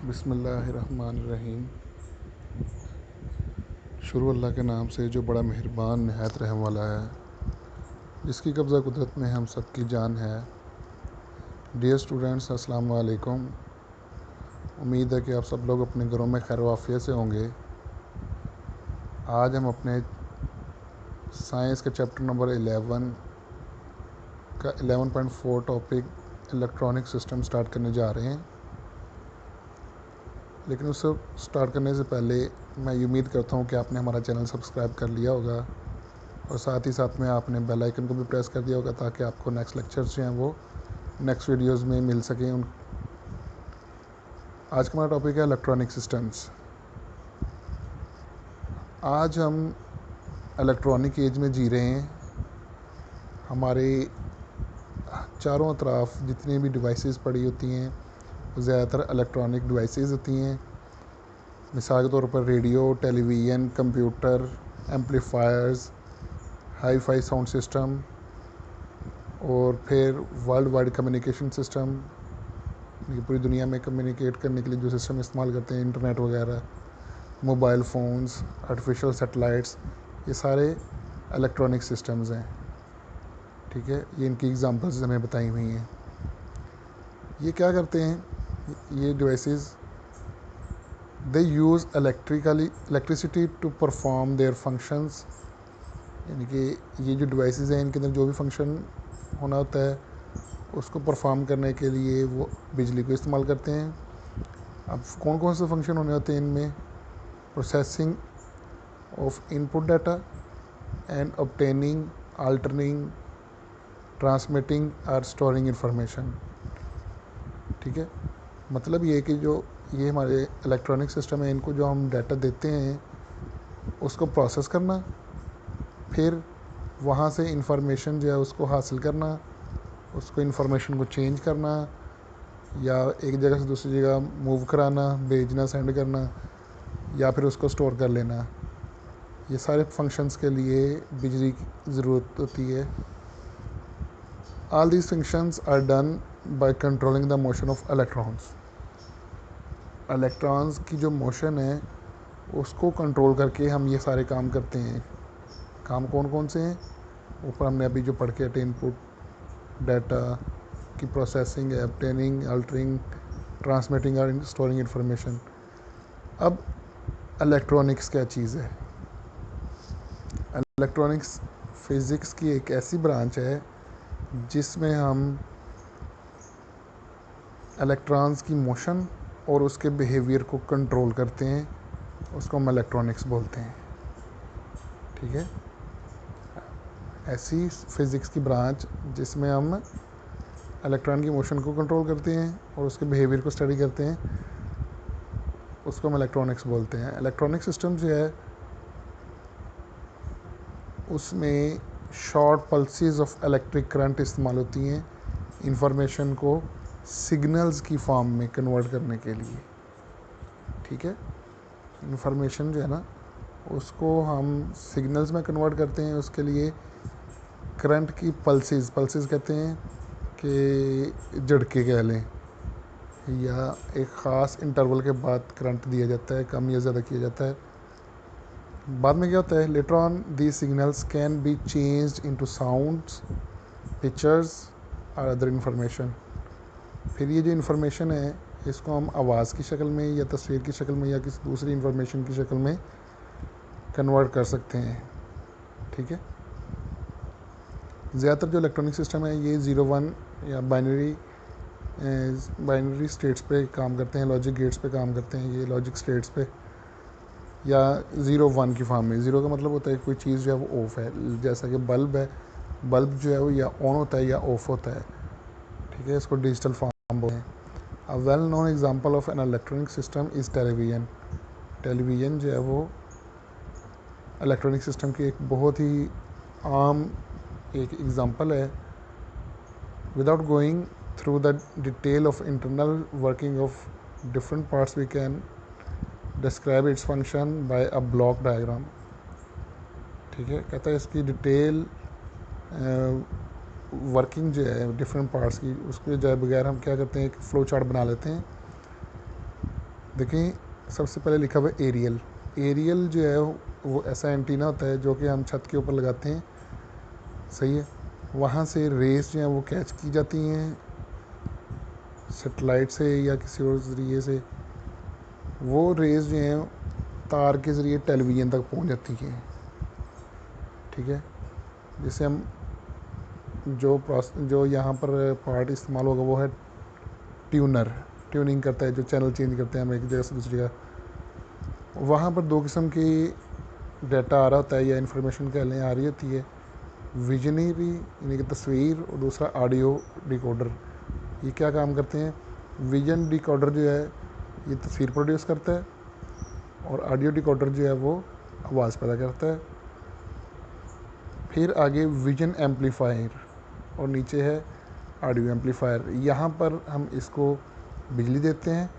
बिस्मिल्लाहिर्रहमानिर्रहीम। शुरू अल्लाह के नाम से जो बड़ा मेहरबान नहायत रहम वाला है, जिसकी कब्ज़ा कुदरत में हम सब की जान है। डियर स्टूडेंट्स, अस्सलाम वालेकुम। उम्मीद है कि आप सब लोग अपने घरों में खैर वाफ़ियत से होंगे। आज हम अपने साइंस के चैप्टर नंबर 11 का 11.4 टॉपिक इलेक्ट्रॉनिक सिस्टम स्टार्ट करने जा रहे हैं। लेकिन उससे स्टार्ट करने से पहले मैं ये उम्मीद करता हूँ कि आपने हमारा चैनल सब्सक्राइब कर लिया होगा और साथ ही साथ में आपने बेल आइकन को भी प्रेस कर दिया होगा, ताकि आपको नेक्स्ट लेक्चर्स जो हैं वो नेक्स्ट वीडियोस में मिल सकें। आज का हमारा टॉपिक है इलेक्ट्रॉनिक सिस्टम्स। आज हम इलेक्ट्रॉनिक एज में जी रहे हैं। हमारे चारों तरफ जितनी भी डिवाइसेस पड़ी होती हैं वो ज़्यादातर इलेक्ट्रॉनिक डिवाइसेस होती हैं। मिसाल के तौर पर radio, television, computer, amplifiers, hi fi sound system और फिर वर्ल्ड वाइड कम्युनिकेशन सिस्टम, ये पूरी दुनिया में कम्युनिकेट करने के लिए जो सिस्टम इस्तेमाल करते हैं, इंटरनेट वगैरह, मोबाइल फ़ोन्स, आर्टिफिशियल सैटेलाइट्स, ये सारे इलेक्ट्रॉनिक सिस्टम्स हैं। ठीक है, ये इनकी एग्जांपल्स हमें बताई हुई हैं। ये क्या करते हैं, ये devices they use electricity to perform their functions. यानी कि ये जो डिवाइसेस हैं, इनके अंदर जो भी फंक्शन होना होता है उसको परफॉर्म करने के लिए वो बिजली को इस्तेमाल करते हैं। अब कौन कौन से फंक्शन होने होते हैं इनमें? Processing of input data and obtaining, altering, transmitting और स्टोरिंग इंफॉर्मेशन। ठीक है, मतलब ये कि जो ये हमारे इलेक्ट्रॉनिक सिस्टम है, इनको जो हम डाटा देते हैं उसको प्रोसेस करना, फिर वहाँ से इंफॉर्मेशन जो है उसको हासिल करना, उसको इंफॉर्मेशन को चेंज करना या एक जगह से दूसरी जगह मूव कराना, भेजना, सेंड करना, या फिर उसको स्टोर कर लेना। ये सारे फंक्शंस के लिए बिजली की ज़रूरत होती है। All these functions are done by controlling the motion of electrons. Electrons की जो मोशन है उसको कंट्रोल करके हम ये सारे काम करते हैं। काम कौन कौन से हैं? ऊपर हमने अभी जो पढ़ के हटे, इनपुट डाटा की प्रोसेसिंग है, ऑब्टेनिंग, अल्टरिंग, ट्रांसमिटिंग और स्टोरिंग इंफॉर्मेशन। अब इलेक्ट्रॉनिक्स क्या चीज़ है? इलेक्ट्रॉनिक्स फिज़िक्स की एक ऐसी ब्रांच है जिसमें हम इलेक्ट्रॉन्स की मोशन और उसके बिहेवियर को कंट्रोल करते हैं, उसको हम इलेक्ट्रॉनिक्स बोलते हैं। ठीक है, ऐसी फिज़िक्स की ब्रांच जिसमें हम इलेक्ट्रॉन की मोशन को कंट्रोल करते हैं और उसके बिहेवियर को स्टडी करते हैं, उसको हम इलेक्ट्रॉनिक्स बोलते हैं। इलेक्ट्रॉनिक सिस्टम जो है उसमें short pulses of electric current इस्तेमाल होती हैं इंफॉर्मेशन को सिग्नल्स की फॉर्म में कन्वर्ट करने के लिए। ठीक है, इंफॉर्मेशन जो है ना उसको हम सिग्नल्स में कन्वर्ट करते हैं। उसके लिए करंट की पल्सेस कहते हैं कि झटके कह लें, या एक ख़ास इंटरवल के बाद करंट दिया जाता है, कम या ज़्यादा किया जाता है। बाद में क्या होता है, later on the signals can be changed into sounds, pictures और अदर इंफॉर्मेशन। फिर ये जो इंफॉर्मेशन है इसको हम आवाज़ की शक्ल में या तस्वीर की शक्ल में या किसी दूसरी इंफॉर्मेशन की शक्ल में कन्वर्ट कर सकते हैं। ठीक है, ज़्यादातर जो इलेक्ट्रॉनिक सिस्टम है ये 0-1 या बाइनरी स्टेट्स पे काम करते हैं, लॉजिक गेट्स पे काम करते हैं। ये लॉजिक स्टेट्स पे या 0-1 की फॉर्म में। 0 का मतलब होता है कोई चीज़ जो है वो ऑफ है, जैसा कि बल्ब है, बल्ब जो है वो या ऑन होता है या ऑफ होता है। ठीक है, इसको डिजिटल फॉर्म बोलते हैं। A well known example of an electronic system is television. Television जो है वो इलेक्ट्रॉनिक सिस्टम की एक बहुत ही आम एक एग्जांपल है। Without going through the detail of internal working of different parts we can describe its function by a block diagram. ठीक है, कहता है इसकी डिटेल वर्किंग जो है डिफरेंट पार्ट्स की, उसके जाए बगैर हम क्या करते हैं, एक फ़्लो चार्ट बना लेते हैं देखें, सबसे पहले लिखा हुआ है एरियल। एरियल जो है वो ऐसा एंटीना होता है जो कि हम छत के ऊपर लगाते हैं, सही है। वहाँ से रेस जो हैं वो कैच की जाती हैं सेटेलाइट से या किसी और ज़रिए से। वो रेस जो हैं तार के ज़रिए टेलीविज़न तक पहुँच जाती हैं, ठीक है। जिससे हम जो यहाँ पर पार्ट इस्तेमाल होगा वो है ट्यूनर। ट्यूनिंग करता है, जो चैनल चेंज करते हैं हम एक जगह से दूसरी जगह। वहाँ पर दो किस्म की डाटा आ रहा होता है या इन्फॉर्मेशन कह लें आ रही होती है, विजनरी यानी कि तस्वीर, और दूसरा ऑडियो डिकोडर। ये क्या काम करते हैं? विजन डिकोडर जो है ये तस्वीर प्रोड्यूस करता है, और ऑडियो डिकोडर जो है वो आवाज़ पैदा करता है। फिर आगे विजन एम्पलीफायर, और नीचे है ऑडियो एम्पलीफायर। यहाँ पर हम इसको बिजली देते हैं,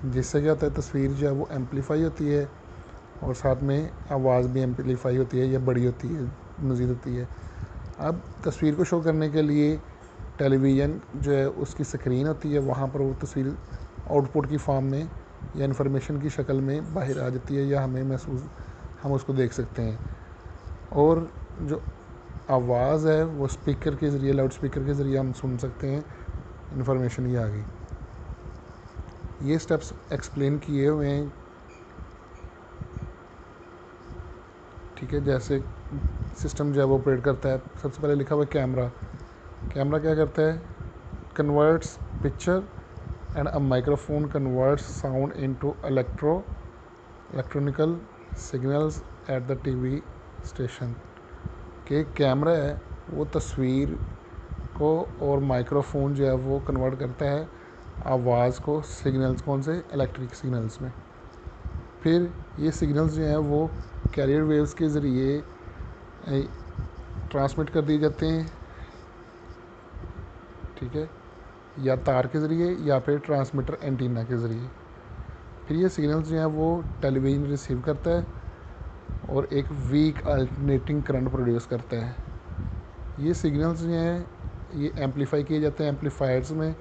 जिससे क्या होता है, तस्वीर जो है वो एम्पलीफाई होती है, और साथ में आवाज़ भी एम्पलीफाई होती है या बड़ी होती है, मज़ीद होती है। अब तस्वीर को शो करने के लिए टेलीविज़न जो है उसकी स्क्रीन होती है, वहाँ पर वो तस्वीर आउटपुट की फॉर्म में या इन्फॉर्मेशन की शक्ल में बाहर आ जाती है, या हम उसको देख सकते हैं। और जो आवाज़ है वो स्पीकर के ज़रिए, लाउड स्पीकर के ज़रिए हम सुन सकते हैं इन्फॉर्मेशन ये आ गई। ये स्टेप्स एक्सप्लेन किए हुए हैं, ठीक है। जैसे सिस्टम जो है वो ऑपरेट करता है, सबसे पहले लिखा हुआ है कैमरा। कैमरा क्या करता है? Converts picture, and a microphone converts sound into electronical signals at the TV station. कि कैमरा है वो तस्वीर को, और माइक्रोफोन जो है वो कन्वर्ट करता है आवाज़ को सिग्नल्स, कौन से? इलेक्ट्रिक सिग्नल्स में। फिर ये सिग्नल्स जो हैं वो कैरियर वेव्स के ज़रिए ट्रांसमिट कर दिए जाते हैं, ठीक है, या तार के ज़रिए या फिर ट्रांसमीटर एंटीना के ज़रिए। फिर ये सिग्नल्स जो हैं वो टेलीविज़न रिसीव करता है और एक वीक अल्टरनेटिंग करंट प्रोड्यूस करता है। ये सिग्नल्स जो हैं ये एम्पलीफाई किए जाते हैं एम्पलीफायर्स में,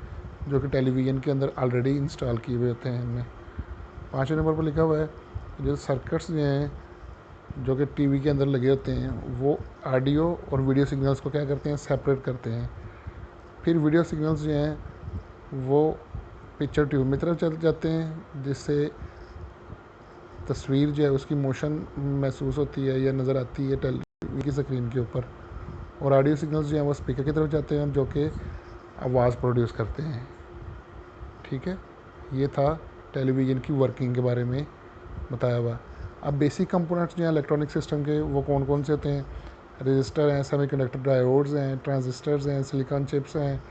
जो कि टेलीविज़न के अंदर ऑलरेडी इंस्टॉल किए हुए होते हैं इनमें। 5वें नंबर पर लिखा हुआ है जो सर्किट्स जो हैं जो कि टीवी के अंदर लगे होते हैं, वो ऑडियो और वीडियो सिग्नल्स को क्या करते हैं? सेपरेट करते हैं। फिर वीडियो सिग्नल्स जो हैं वो पिक्चर ट्यूब में तरफ चल जाते हैं, जिससे तस्वीर जो है उसकी मोशन महसूस होती है या नज़र आती है टेलीविज़न की स्क्रीन के ऊपर। और ऑडियो सिग्नल्स जो हैं वो स्पीकर की तरफ जाते हैं, जो कि आवाज़ प्रोड्यूस करते हैं, ठीक है। ये था टेलीविज़न की वर्किंग के बारे में बताया हुआ। अब बेसिक कंपोनेंट्स जो हैं इलेक्ट्रॉनिक सिस्टम के, वो कौन कौन से होते हैं? रजिस्टर हैं, सेमीकंडक्टर डायोड्स हैं, ट्रांजिस्टर्स हैं, सिलिकॉन चिप्स हैं,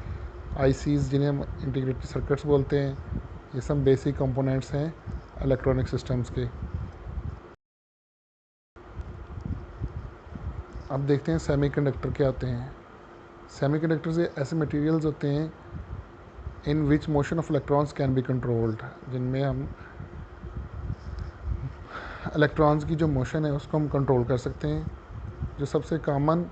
आईसीज़ जिन्हें हम इंटीग्रेटेड सर्किट्स बोलते हैं। ये सब बेसिक कंपोनेंट्स हैं इलेक्ट्रॉनिक सिस्टम्स के। अब देखते हैं सेमीकंडक्टर क्या होते हैं। सेमीकंडक्टर्स ऐसे मटेरियल्स होते हैं in which motion of electrons can be controlled, जिनमें हम इलेक्ट्रॉन्स की जो मोशन है उसको हम कंट्रोल कर सकते हैं। जो सबसे कॉमन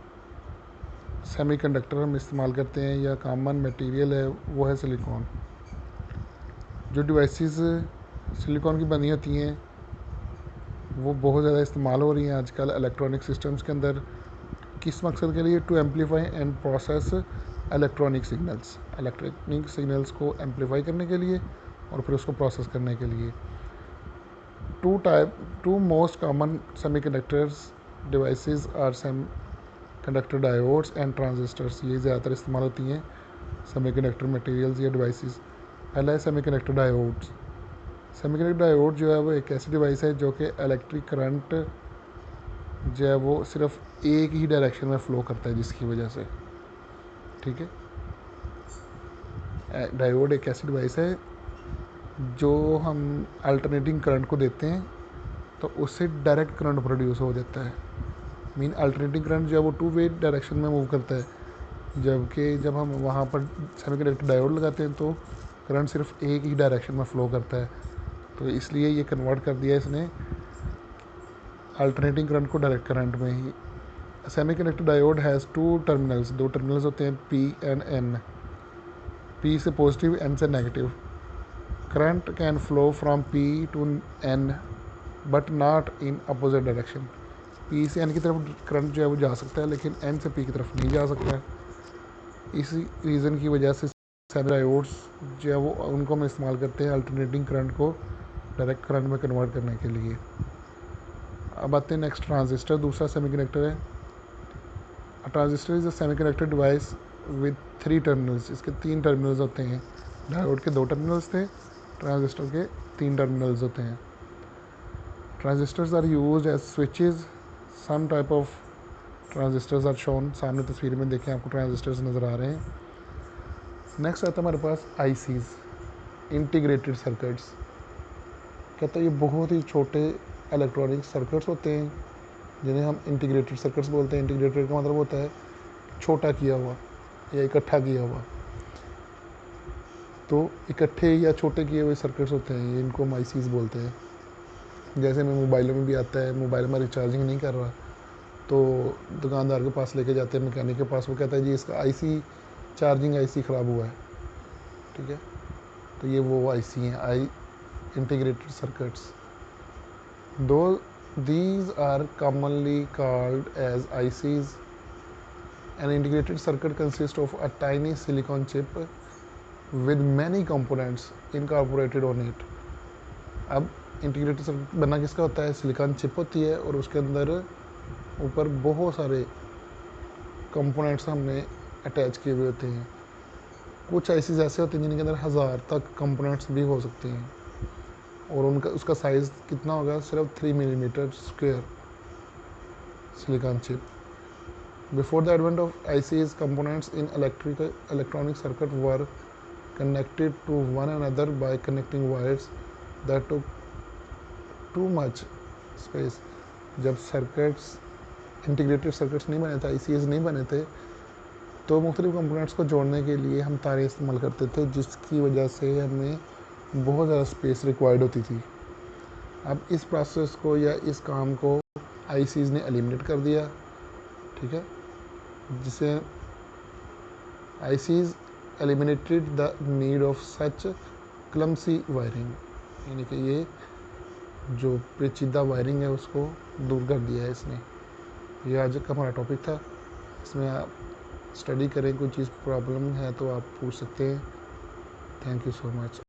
सेमीकंडक्टर हम इस्तेमाल करते हैं या कॉमन मटेरियल है वो है सिलिकॉन। जो डिवाइसेस सिलिकॉन की बनी होती हैं वो बहुत ज़्यादा इस्तेमाल हो रही हैं आजकल इलेक्ट्रॉनिक सिस्टम्स के अंदर। किस मकसद के लिए? To amplify and process electronic signals को एम्पलीफाई करने के लिए और फिर उसको प्रोसेस करने के लिए। To most common semiconductors devices are semiconductor diodes and transistors. ये ज़्यादातर इस्तेमाल होती हैं सेमीकंडक्टर मटेरियल्स या डिवाइसेस। पहला है सेमीकंडक्टर डायोड्स। सेमीकंडक्टर डायोड जो है वो एक ऐसी डिवाइस है जो कि इलेक्ट्रिक करंट जो है वो सिर्फ एक ही डायरेक्शन में फ़्लो करता है, जिसकी वजह से, ठीक है। डायोड एक ऐसी डिवाइस है जो हम अल्टरनेटिंग करंट को देते हैं तो उससे डायरेक्ट करंट प्रोड्यूस हो जाता है। मीन अल्टरनेटिंग करंट जो है वो टू वे डायरेक्शन में मूव करता है, जबकि जब हम वहाँ पर सेमीकंडक्टर डायोड लगाते हैं तो करंट सिर्फ एक ही डायरेक्शन में फ़्लो करता है। तो इसलिए ये कन्वर्ट कर दिया इसने अल्टरनेटिंग करंट को डायरेक्ट करंट में ही। Semiconductor diode has two terminals, दो टर्मिनल्स होते हैं, पी एंड एन। पी से पॉजिटिव, एन से negative. Current can flow from P to N but not in opposite direction. P से एन की तरफ करंट जो है वो जा सकता है, लेकिन एन से पी की तरफ नहीं जा सकता है। इसी रीज़न की वजह से डायोड्स जो है वो उनको हम इस्तेमाल करते हैं अल्टरनेटिंग करंट को डायरेक्ट करंट में कन्वर्ट करने के लिए। अब आते हैं नेक्स्ट ट्रांजिस्टर, दूसरा सेमीकंडक्टर है। Transistor is a semiconductor device with 3 terminals. इसके 3 टर्मिनल्स होते हैं। डायोड के 2 टर्मिनल्स थे, ट्रांजिस्टर के 3 टर्मिनल्स होते हैं। Transistors are used as switches. Some type of transistors are shown. सामने तस्वीर में देखें, आपको ट्रांजिस्टर्स नज़र आ रहे हैं। नेक्स्ट आता है हमारे पास आईसीज, इंटीग्रेटेड सर्किट्स। कहते हैं ये बहुत ही छोटे इलेक्ट्रॉनिक सर्किट्स होते हैं जिन्हें हम इंटीग्रेटेड सर्किट्स बोलते हैं। इंटीग्रेटेड का मतलब होता है छोटा किया हुआ या इकट्ठा किया हुआ। तो इकट्ठे या छोटे किए हुए सर्किट्स होते हैं ये, इनको हम आईसीज बोलते हैं। जैसे में मोबाइलों में भी आता है, मोबाइल में रिचार्जिंग नहीं कर रहा तो दुकानदार के पास लेके जाते हैं, मैकेनिक के पास, वो कहता है जी इसका आईसी चार्जिंग आईसी ख़राब हुआ है। ठीक है, तो ये वो आईसी हैं, आई इंटीग्रेटेड सर्किट्स। दो these are commonly called as ICs. An integrated circuit consists of a tiny silicon chip with many components incorporated on it. अब इंटीग्रेटेड सर्किट बनना किसका होता है? सिलिकॉन चिप होती है और उसके अंदर ऊपर बहुत सारे कंपोनेंट्स हमने अटैच किए हुए होते हैं। कुछ आईसीज ऐसे होते हैं जिनके अंदर 1000 तक कंपोनेंट्स भी हो सकते हैं और उनका उसका साइज़ कितना होगा? सिर्फ 3 millimetre square silicon chip. Before the advent of ICs, components in electronic circuit were connected to one another by connecting wires that took too much space. जब सर्किट्स इंटीग्रेटेड सर्किट्स नहीं बने थे, ICs नहीं बने थे, तो मुख्तलिफ कंपोनेंट्स को जोड़ने के लिए हम तारें इस्तेमाल करते थे, जिसकी वजह से हमें बहुत ज़्यादा स्पेस रिक्वायर्ड होती थी। अब इस प्रोसेस को या इस काम को ICs ने एलिमिनेट कर दिया। ठीक है, जिसे ICs eliminated the need of such clumsy wiring, यानी कि ये जो पेचीदा वायरिंग है उसको दूर कर दिया है इसने। ये आज का हमारा टॉपिक था, इसमें आप स्टडी करें, कोई चीज़ प्रॉब्लम है तो आप पूछ सकते हैं। Thank you so much.